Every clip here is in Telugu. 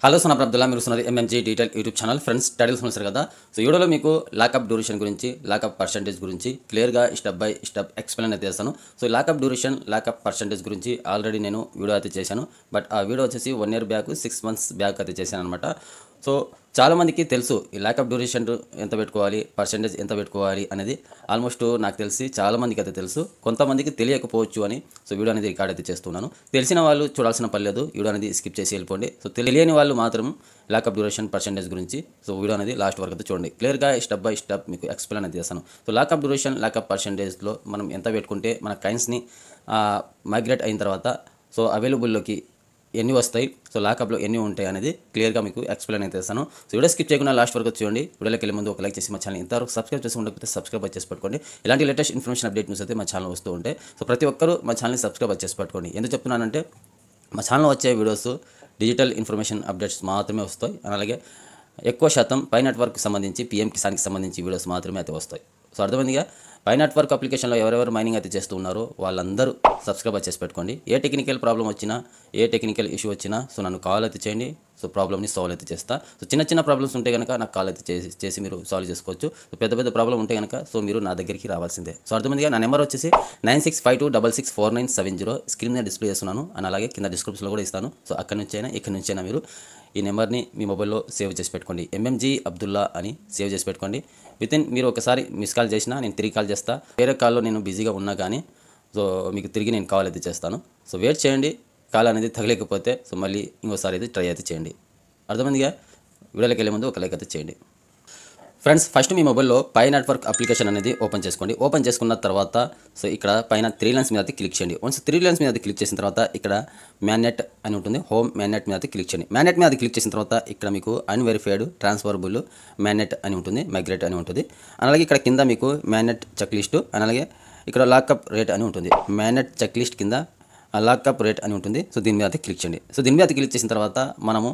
హలో సోనా అబ్దుల్లా మీరు సున్నది MMG detail YouTube channel friends titles చూస్తారు కదా. సో ఈ వీడియోలో మీకు లాకప్ డ్యూరేషన్ గురించి లాకప్ పర్సెంటేజ్ గురించి క్లియర్గా స్టెప్ బై స్టెప్ ఎక్స్ప్లెయిన్ అయితే చేస్తాను. So lockup duration lockup percentage గురించి ఆల్రెడీ నేను వీడియో అయితే చేశాను. బట్ ఆ వీడియో వచ్చేసి 1 year బ్యాక్ 6 months బ్యాక్ అయితే చేశాను అనమాట. సో చాలామందికి తెలుసు ఈ లాకప్ డ్యూరేషన్ ఎంత పెట్టుకోవాలి, పర్సెంటేజ్ ఎంత పెట్టుకోవాలి అనేది ఆల్మోస్ట్ నాకు తెలిసి చాలామందికి అయితే తెలుసు, కొంతమందికి తెలియకపోవచ్చు అని సో వీడియో అనేది రికార్డ్ అయితే చేస్తున్నాను. తెలిసిన వాళ్ళు చూడాల్సిన పని లేదు, వీడియో అనేది స్కిప్ చేసి వెళ్ళిపోండి. సో తెలియని వాళ్ళు మాత్రం లాకప్ డ్యూరేషన్ పర్సెంటేజ్ గురించి సో వీడియో అనేది లాస్ట్ వరకు అయితే చూడండి. క్లియర్గా స్టెప్ బై స్టెప్ మీకు ఎక్స్ప్లెయిన్ అయితే చేస్తాను. సో లాకప్ డ్యూరేషన్ లాకప్ పర్సెంటేజ్లో మనం ఎంత పెట్టుకుంటే మన కాయిన్స్ని మైగ్రేట్ అయిన తర్వాత సో అవైలబుల్లోకి ఎన్ని వస్తాయి, సో లాకప్లో ఎన్ని ఉంటాయి అనేది క్లియర్గా మీకు ఎక్స్ప్లెయిన్ అయితే చేస్తాను. సో వీడియో స్కిప్ చేయకుండా లాస్ట్ వరకు చూడండి. వీడియోకి వెళ్ళే ముందు ఒక లైక్ చేసి మా ఛానల్ ఇంతవరకు సబ్స్క్రైబ్ చేసి ఉండకపోతే సబ్స్క్రైబ్ చేసి పెట్టుకోండి. ఇలాంటి లేటెస్ట్ ఇన్ఫర్మేషన్ అప్డేట్ న్యూస్ అయితే మా ఛానల్ వస్తూ ఉంటాయి. సో ప్రతి ఒక్కరూ మా ఛానల్ని సబ్స్క్రైబ్ చేసి పెట్టుకోండి. ఎందుకు చెప్తున్నానంటే మా ఛానల్ వచ్చే వీడియోస్ డిజిటల్ ఇన్ఫర్మేషన్ అప్డేట్స్ మాత్రమే వస్తాయి. అలాగే ఎక్కువ శాతం పై నెట్వర్క్కి సంబంధించి PM కిసాన్కి సంబంధించి వీడియోస్ మాత్రమే అయితే వస్తాయి. సో అర్థమైందిగా. పై నెట్వర్క్ అప్లికేషన్లో ఎవరెవరు మైనింగ్ అయితే చేస్తూ ఉన్నారో వాళ్ళందరూ సబ్స్క్రైబ్ చేసి పెట్టుకోండి. ఏ టెక్నికల్ ప్రాబ్లం వచ్చినా, ఏ టెక్నికల్ ఇష్యూ వచ్చినా సో నన్ను కాల్ అయితే చేయండి. సో ప్రాబ్లమ్ని సాల్వ్ అయితే చేస్తా. సో చిన్న ప్రాబ్లమ్స్ ఉంటే కనుక నాకు కాల్ అయితే చేసి మీరు సాల్వ్ చేసుకోవచ్చు. సో పెద్ద ప్రాబ్లం ఉంటే కనుక సో మీరు నా దగ్గరికి రావాల్సిందే. సో అర్థమైందిగా. నా నెంబర్ వచ్చేసి 9652664970 స్క్రీన్ మీద డిస్ప్లే చేస్తున్నాను. అండ్ అలాగే కింద డిస్క్రిప్షన్లో కూడా ఇస్తాను. సో అక్కడి నుంచైనా ఇక్కడి నుంచైనా మీరు ఈ నెంబర్ని మీ మొబైల్లో సేవ్ చేసి పెట్టుకోండి. ఎంఎంజీ అబ్దుల్లా అని సేవ్ చేసి పెట్టుకోండి. మీరు ఒకసారి మిస్ కాల్ చేసినా నేను తిరిగి కాల్ చేస్తా. వేరే కాల్లో నేను బిజీగా ఉన్నా కానీ సో మీకు తిరిగి నేను కాల్ అయితే చేస్తాను. సో వెయిట్ చేయండి. కాల్ అనేది తగలేకపోతే సో మళ్ళీ ఇంకోసారి అయితే ట్రై అయితే చేయండి. అర్థమైందిగా. వీడియోలోకి వెళ్ళే ముందు ఒక లైక్ అయితే చేయండి. ఫ్రెండ్స్, ఫస్ట్ మీ మొబైల్లో పై నెట్వర్క్ అప్లికేషన్ అనేది ఓపెన్ చేసుకోండి. ఓపెన్ చేసుకున్న తర్వాత సో ఇక్కడ పైన 3 lines మీద అయితే క్లిక్ చేయండి. వన్స్ 3 lines మీద అయితే క్లిక్ చేసిన తర్వాత ఇక్కడ మ్యాన్నెట్ అని ఉంటుంది. హోమ్ మ్యాన్నెట్ మీద అయితే క్లిక్ చేయండి. మ్యాన్నెట్ మీద క్లిక్ చేసిన తర్వాత ఇక్కడ మీకు అన్వెరిఫైడ్ ట్రాన్స్ఫరబుల్ మ్యాన్నెట్ అని ఉంటుంది, మైగ్రేట్ అని ఉంటుంది. అలాగే ఇక్కడ కింద మీకు మ్యాన్నెట్ చెక్ లిస్ట్, అలాగే ఇక్కడ లాకప్ రేట్ అని ఉంటుంది. మ్యాన్నెట్ చెక్ లిస్ట్ కింద లాకప్ రేట్ అని ఉంటుంది. సో దీని మీద అయితే క్లిక్ చేయండి. సో దీని మీద క్లిక్ చేసిన తర్వాత మనము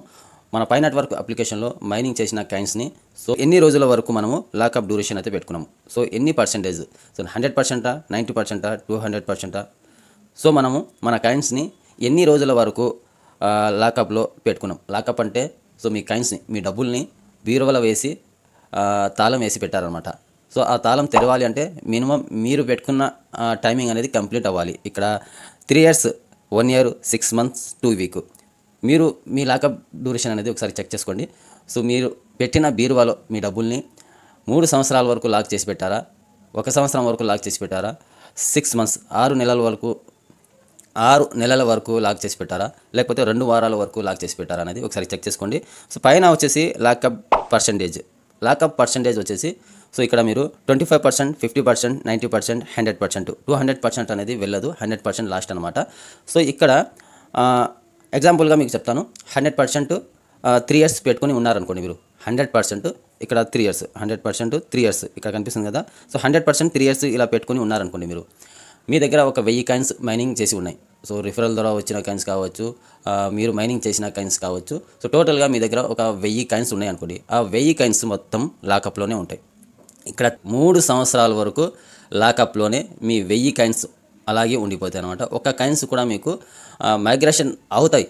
మన పై నెట్వర్క్ అప్లికేషన్లో మైనింగ్ చేసిన కాయిన్స్ని సో ఎన్ని రోజుల వరకు మనము లాకప్ డ్యూరేషన్ అయితే పెట్టుకున్నాము, సో ఎన్ని పర్సెంటేజ్, సో 100%, 90%, 200%, సో మనము మన కాయిన్స్ని ఎన్ని రోజుల వరకు లాకప్లో పెట్టుకున్నాం. లాకప్ అంటే సో మీ కాయిన్స్ని, మీ డబ్బుల్ని బీరువాలో వేసి తాళం వేసి పెట్టారనమాట. సో ఆ తాళం తెరవాలి అంటే మినిమం మీరు పెట్టుకున్న టైమింగ్ అనేది కంప్లీట్ అవ్వాలి. ఇక్కడ 3 years, 1 year, 6 months, 2 weeks మీరు మీ లాకప్ డ్యూరేషన్ అనేది ఒకసారి చెక్ చేసుకోండి. సో మీరు పెట్టిన బీరువాలో మీ డబ్బుల్ని 3 సంవత్సరాల వరకు లాక్ చేసి పెట్టారా, 1 సంవత్సరం వరకు లాక్ చేసి పెట్టారా, 6 months 6 నెలల వరకు లాక్ చేసి పెట్టారా, లేకపోతే 2 వారాల వరకు లాక్ చేసి పెట్టారా అనేది ఒకసారి చెక్ చేసుకోండి. సో పైన వచ్చేసి లాకప్ పర్సెంటేజ్ వచ్చేసి సో ఇక్కడ మీరు 25%, 50%, 90%, 100%, 200% అనేది వెళ్ళదు. 100% లాస్ట్ అనమాట. సో ఇక్కడ ఎగ్జాంపుల్గా మీకు చెప్తాను. 100% 3 years పెట్టుకొని ఉన్నారనుకోండి మీరు. 100% ఇక్కడ 3 years, 100% 3 years ఇక్కడ కనిపిస్తుంది కదా. సో 100% 3 years ఇలా పెట్టుకొని ఉన్నారనుకోండి మీరు. మీ దగ్గర ఒక 1000 కాయిన్స్ మైనింగ్ చేసి ఉన్నాయి. సో రిఫరల్ ద్వారా వచ్చిన కాయిన్స్ కావచ్చు, మీరు మైనింగ్ చేసిన కాయిన్స్ కావచ్చు. సో టోటల్గా మీ దగ్గర ఒక 1000 కాయిన్స్ ఉన్నాయి అనుకోండి. ఆ 1000 కాయిన్స్ మొత్తం లాకప్లోనే ఉంటాయి. ఇక్కడ 3 సంవత్సరాల వరకు లాకప్లోనే మీ 1000 కాయిన్స్ అలాగే ఉండిపోతాయి అనమాట. ఒక కాయిన్స్ కూడా మీకు మైగ్రేషన్ అవుతాయి.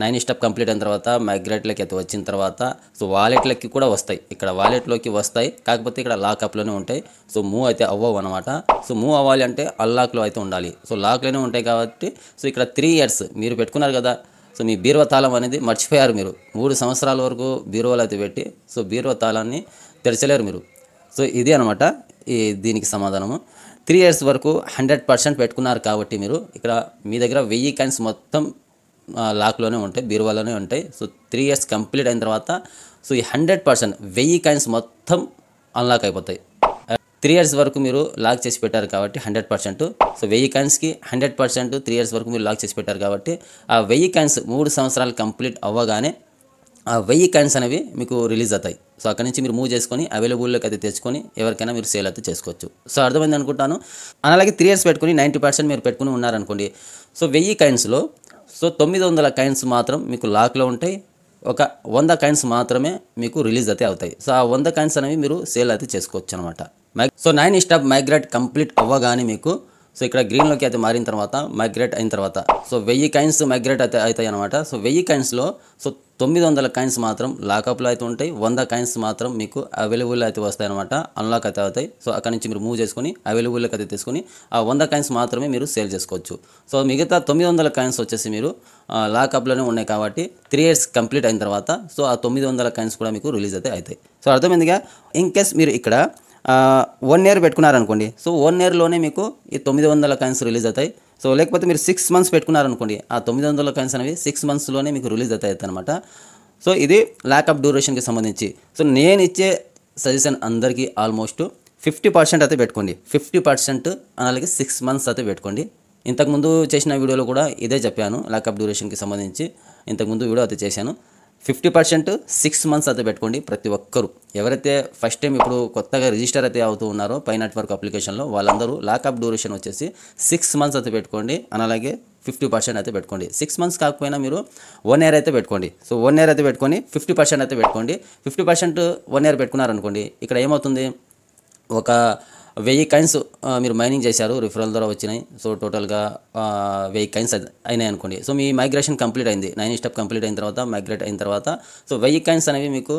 9 step కంప్లీట్ అయిన తర్వాత మైగ్రేట్లోకి అయితే వచ్చిన తర్వాత సో వాలెట్లకి కూడా వస్తాయి. ఇక్కడ వాలెట్లోకి వస్తాయి, కాకపోతే ఇక్కడ లాకప్లోనే ఉంటాయి. సో మూవ్ అయితే అవ్వవు అనమాట. సో మూవ్ అవ్వాలి అంటే అన్లాక్లో అయితే ఉండాలి. సో లాక్లోనే ఉంటాయి కాబట్టి సో ఇక్కడ 3 years మీరు పెట్టుకున్నారు కదా. సో మీ బీరువా తాళం అనేది మర్చిపోయారు మీరు. 3 సంవత్సరాల వరకు బీరువాలో అయితే పెట్టి సో బీరువా తాళాన్ని తెరచలేరు మీరు. సో ఇది అనమాట దీనికి సమాధానము. 3 years వరకు 100% పెట్టుకున్నారు కాబట్టి మీరు ఇక్కడ మీ దగ్గర 1000 కాయిన్స్ మొత్తం లాక్లోనే ఉంటాయి, బీరువాలోనే ఉంటాయి. సో 3 years కంప్లీట్ అయిన తర్వాత సో ఈ 100% 1000 కాయిన్స్ మొత్తం అన్లాక్ అయిపోతాయి. 3 years వరకు మీరు లాక్ చేసి పెట్టారు కాబట్టి 100%. సో 1000 కాయిన్స్కి 100% 3 years వరకు మీరు లాక్ చేసి పెట్టారు కాబట్టి ఆ 1000 కాయిన్స్ 3 సంవత్సరాలు కంప్లీట్ అవ్వగానే ఆ 1000 కాయిన్స్ అనేవి మీకు రిలీజ్ అవుతాయి. సో అక్కడి నుంచి మీరు మూవ్ చేసుకొని అవైలబుల్లోకి అయితే తెచ్చుకొని ఎవరికైనా మీరు సేల్ అయితే చేసుకోవచ్చు. సో అర్థమైంది అనుకుంటాను. అలాగే 3 years పెట్టుకుని 90% మీరు పెట్టుకుని ఉన్నారనుకోండి. సో 1000 కాయిన్స్లో సో 900 కాయిన్స్ మాత్రం మీకు లాక్లో ఉంటాయి. ఒక 100 కాయిన్స్ మాత్రమే మీకు రిలీజ్ అయితే అవుతాయి. సో ఆ 100 కాయిన్స్ అనేవి మీరు సేల్ అయితే చేసుకోవచ్చు అనమాట. సో 9 step మైగ్రేట్ కంప్లీట్ అవ్వగానే మీకు సో ఇక్కడ గ్రీన్లోకి అయితే మారిన తర్వాత మైగ్రేట్ అయిన తర్వాత సో 1000 కాయిన్స్ మైగ్రేట్ అయితే అవుతాయి అనమాట. సో 1000 కాయిన్స్లో సో 900 కాయిన్స్ మాత్రం లాకప్లో అయితే ఉంటాయి, 100 కాయిన్స్ మాత్రం మీకు అవైలబుల్ అయితే వస్తాయి అనమాట, అన్లాక్ అయితే అవుతాయి. సో అక్కడ నుంచి మీరు మూవ్ చేసుకొని అవైలబుల్కి అయితే తీసుకొని ఆ 100 కాయిన్స్ మాత్రమే మీరు సేల్ చేసుకోవచ్చు. సో మిగతా 900 కాయిన్స్ వచ్చేసి మీరు లాకప్లోనే ఉన్నాయి కాబట్టి 3 years కంప్లీట్ అయిన తర్వాత సో ఆ 900 కాయిన్స్ కూడా మీకు రిలీజ్ అయితే అవుతాయి. సో అర్థమైందిగా. ఇన్ కేస్ మీరు ఇక్కడ 1 year పెట్టుకున్నారనుకోండి, సో 1 yearలోనే మీకు ఈ 900 కాయిన్స్ రిలీజ్ అవుతాయి. సో లేకపోతే మీరు 6 months పెట్టుకున్నారనుకోండి, ఆ 900 కాయిన్స్ అనేవి 6 monthsలోనే మీకు రిలీజ్ అవుతాయి అనమాట. సో ఇది లాకప్ డ్యూరేషన్కి సంబంధించి. సో నేను ఇచ్చే సజెషన్ అందరికీ ఆల్మోస్ట్ 50% అయితే పెట్టుకోండి. 50% అలాగే 6 months అయితే పెట్టుకోండి. ఇంతకుముందు చేసిన వీడియోలో కూడా ఇదే చెప్పాను, లాకప్ డ్యూరేషన్కి సంబంధించి ఇంతకుముందు వీడియో అయితే చేశాను. 50% 6 months అయితే పెట్టుకోండి ప్రతి ఒక్కరు. ఎవరైతే ఫస్ట్ టైం ఇప్పుడు కొత్తగా రిజిస్టర్ అయితే అవుతూ ఉన్నారో పై నెట్వర్క్ అప్లికేషన్లో వాళ్ళందరూ లాకప్ డ్యూరేషన్ వచ్చేసి 6 months అయితే పెట్టుకోండి. అలాగే 50% అయితే పెట్టుకోండి. 6 months కాకపోయినా మీరు 1 year అయితే పెట్టుకోండి. సో 1 year అయితే పెట్టుకొని 50% అయితే పెట్టుకోండి. 50% 1 year పెట్టుకున్నారనుకోండి, ఇక్కడ ఏమవుతుంది, ఒక 1000 కాయిన్స్ మీరు మైనింగ్ చేశారు, రిఫరల్ ద్వారా వచ్చినాయి. సో టోటల్గా 1000 కాయిన్స్ అయినాయి అనుకోండి. సో మీ మైగ్రేషన్ కంప్లీట్ అయింది, 9 స్టెప్ కంప్లీట్ అయిన తర్వాత మైగ్రేట్ అయిన తర్వాత సో 1000 కాయిన్స్ అనేవి మీకు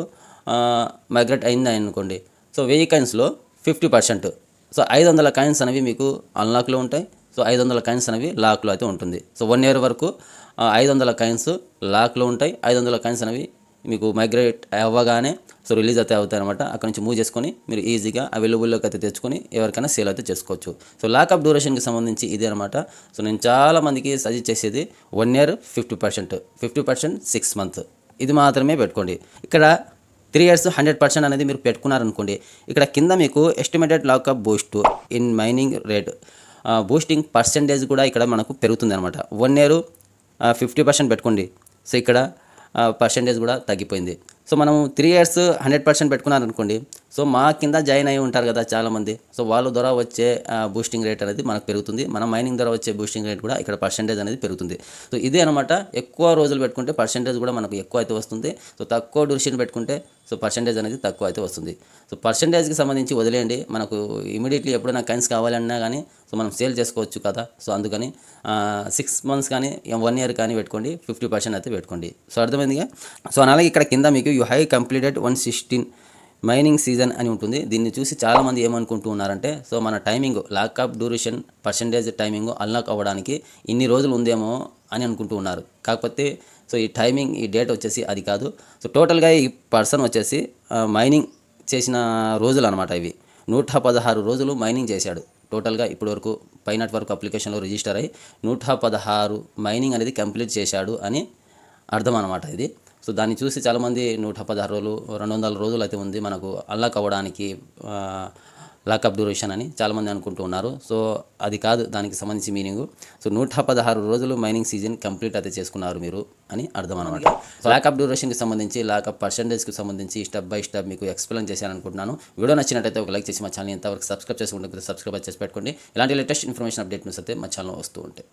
మైగ్రేట్ అయింది అనుకోండి. సో 1000 కాయిన్స్లో 50%, సో 500 కాయిన్స్ అనేవి మీకు అన్లాక్లో ఉంటాయి. సో 500 కాయిన్స్ అనేవి లాక్లో అయితే ఉంటుంది. సో 1 year వరకు 500 కాయిన్స్ లాక్లో ఉంటాయి. 500 కాయిన్స్ అనేవి మీకు మైగ్రేట్ అవ్వగానే సో రిలీజ్ అయితే అవుతాయి అనమాట. అక్కడ నుంచి మూవ్ చేసుకొని మీరు ఈజీగా అవైలబుల్లోకి అయితే తెచ్చుకొని ఎవరికైనా సేల్ అయితే చేసుకోవచ్చు. సో లాకప్ డ్యూరేషన్కి సంబంధించి ఇదే అనమాట. సో నేను చాలా మందికి సజెస్ట్ చేసేది 1 year 50%, 50% 6 months ఇది మాత్రమే పెట్టుకోండి. ఇక్కడ 3 years 100% అనేది మీరు పెట్టుకున్నారనుకోండి, ఇక్కడ కింద మీకు estimated lockup Boost in mining rate boosting percentage కూడా ఇక్కడ మనకు పెరుగుతుంది అనమాట. 1 year 50% పెట్టుకోండి. సో ఇక్కడ పర్సెంటేజ్ కూడా తగ్గిపోయింది. సో మనం 3 years 100% పెట్టుకున్నారనుకోండి, సో మా కింద జాయిన్ అయ్యి ఉంటారు కదా చాలామంది, సో వాళ్ళ ద్వారా వచ్చే బూస్టింగ్ రేట్ అనేది మనకు పెరుగుతుంది. మన మైనింగ్ ద్వారా వచ్చే బూస్టింగ్ రేట్ కూడా ఇక్కడ పర్సెంటేజ్ అనేది పెరుగుతుంది. సో ఇదే అనమాట. ఎక్కువ రోజులు పెట్టుకుంటే పర్సెంటేజ్ కూడా మనకు ఎక్కువ అయితే వస్తుంది. సో తక్కువ డ్యూరేషన్ పెట్టుకుంటే సో పర్సెంటేజ్ అనేది తక్కువ అయితే వస్తుంది. సో పర్సెంటేజ్కి సంబంధించి వదిలేయండి, మనకు ఇమీడియట్లీ ఎప్పుడైనా కాయిన్స్ కావాలన్నా కానీ సో మనం సేల్ చేసుకోవచ్చు కదా. సో అందుకని 6 months కానీ 1 year కానీ పెట్టుకోండి, 50% అయితే పెట్టుకోండి. సో అర్థమైందిగా. సో అలాగే ఇక్కడ కింద మీకు you high completed 116 mining season అని ఉంటుంది. దీన్ని చూసి చాలామంది ఏమనుకుంటూ ఉన్నారంటే, సో మన timing lockup duration percentage timing unlock అవ్వడానికి ఇన్ని రోజులు ఉందేమో అని అనుకుంటూ ఉన్నారు. కాకపోతే సో ఈ టైమింగ్ ఈ డేట్ వచ్చేసి అది కాదు. సో టోటల్గా ఈ పర్సన్ వచ్చేసి మైనింగ్ చేసిన రోజులు అనమాట ఇవి. 116 రోజులు మైనింగ్ చేశాడు టోటల్గా ఇప్పటి వరకు పై నెట్వర్క్ అప్లికేషన్లో రిజిస్టర్ అయ్యి 116 మైనింగ్ అనేది కంప్లీట్ చేశాడు అని అర్థం అనమాట ఇది. సో దాన్ని చూసి చాలామంది 116 రోజులు 200 రోజులు అయితే ఉంది మనకు అన్లాక్ అవ్వడానికి లాకప్ డ్యూరేషన్ అని చాలామంది అనుకుంటూ ఉన్నారు. సో అది కాదు దానికి సంబంధించి మీనింగ్. సో 116 రోజులు మైనింగ్ సీజన్ కంప్లీట్ అయితే చేసుకున్నారు మీరు అని అర్థం అనమాట. సో లాకప్ డ్యూరేషన్కి సంబంధించి లాకప్ పర్సెంటేజ్కి సంబంధించి స్టెప్ బై స్టెప్ మీకు ఎక్స్ప్లెయిన్ చేశాను అనుకుంటున్నాను. వీడియో నచ్చినట్టయితే ఒక లైక్ చేసి మా ఛానల్ ఎంతవరకు సబ్స్క్రైబ్ చేసుకుంటే సబ్స్క్రైబ్ చేసి పెట్టుకోండి. ఇలాంటి లేటెస్ట్ ఇన్ఫర్మేషన్ అప్డేట్ న్యూస్ అయితే మా ఛానల్ వస్తూ ఉంటాయి.